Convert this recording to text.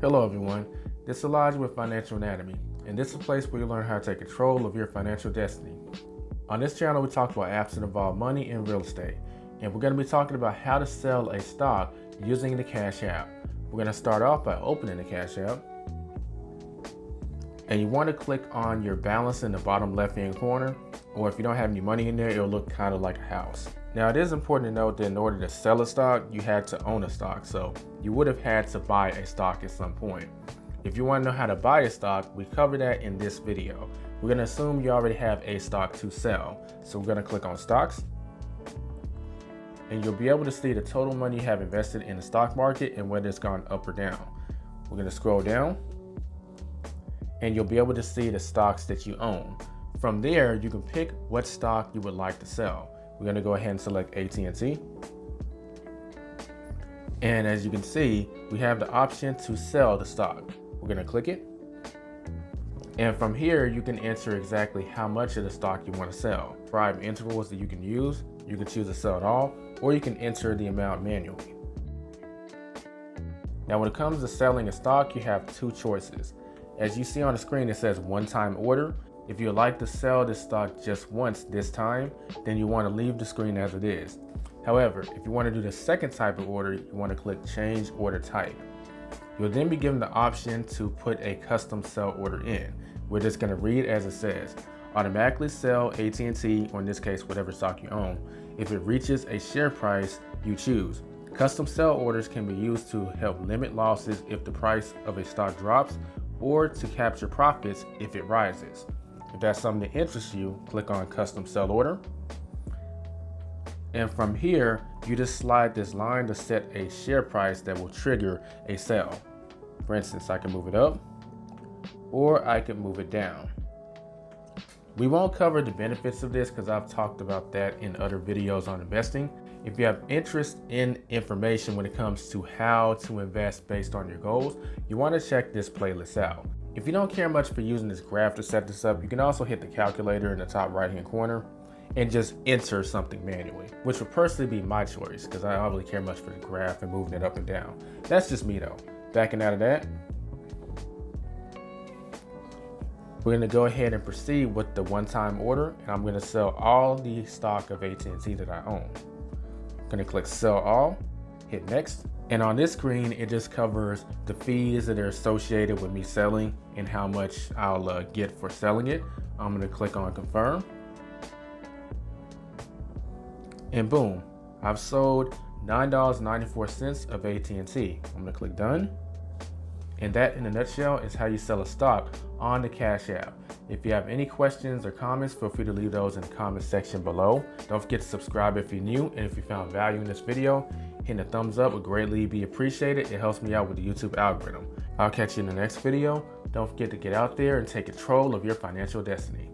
Hello everyone, this is Elijah with Financial Anatomy, and this is a place where you learn how to take control of your financial destiny. On this channel, we talk about apps that involve money and real estate, and we're going to be talking about how to sell a stock using the Cash App. We're going to start off by opening the Cash App, and you want to click on your balance in the bottom left-hand corner, or if you don't have any money in there, it'll look kind of like a house. Now, it is important to note that in order to sell a stock, you had to own a stock, so you would have had to buy a stock at some point. If you want to know how to buy a stock, we cover that in this video. We're going to assume you already have a stock to sell, so we're going to click on stocks, and you'll be able to see the total money you have invested in the stock market and whether it's gone up or down. We're going to scroll down, and you'll be able to see the stocks that you own. From there, you can pick what stock you would like to sell. We're going to go ahead and select AT&T. And as you can see, we have the option to sell the stock. We're going to click it. And from here, you can enter exactly how much of the stock you want to sell. Private intervals that you can use. You can choose to sell it all, or you can enter the amount manually. Now, when it comes to selling a stock, you have two choices. As you see on the screen, it says one-time order. If you'd like to sell this stock just once this time, then you want to leave the screen as it is. However, if you want to do the second type of order, you want to click Change Order Type. You'll then be given the option to put a custom sell order in. We're just going to read as it says. Automatically sell AT&T, or in this case, whatever stock you own, if it reaches a share price you choose. Custom sell orders can be used to help limit losses if the price of a stock drops, or to capture profits if it rises. If that's something that interests you, click on Custom Sell Order. And from here, you just slide this line to set a share price that will trigger a sell. For instance, I can move it up, or I can move it down. We won't cover the benefits of this because I've talked about that in other videos on investing. If you have interest in information when it comes to how to invest based on your goals, you want to check this playlist out. If you don't care much for using this graph to set this up, you can also hit the calculator in the top right-hand corner and just enter something manually, which would personally be my choice because I don't really care much for the graph and moving it up and down. That's just me though. Backing out of that, we're going to go ahead and proceed with the one-time order, and I'm going to sell all the stock of AT&T that I own. I'm going to click Sell All, hit Next. And on this screen, it just covers the fees that are associated with me selling and how much I'll get for selling it. I'm going to click on Confirm. And boom, I've sold $9.94 of AT&T. I'm going to click Done. And that, in a nutshell, is how you sell a stock on the Cash App. If you have any questions or comments, feel free to leave those in the comment section below. Don't forget to subscribe if you're new, and if you found value in this video, hitting a thumbs up would greatly be appreciated. It helps me out with the YouTube algorithm. I'll catch you in the next video. Don't forget to get out there and take control of your financial destiny.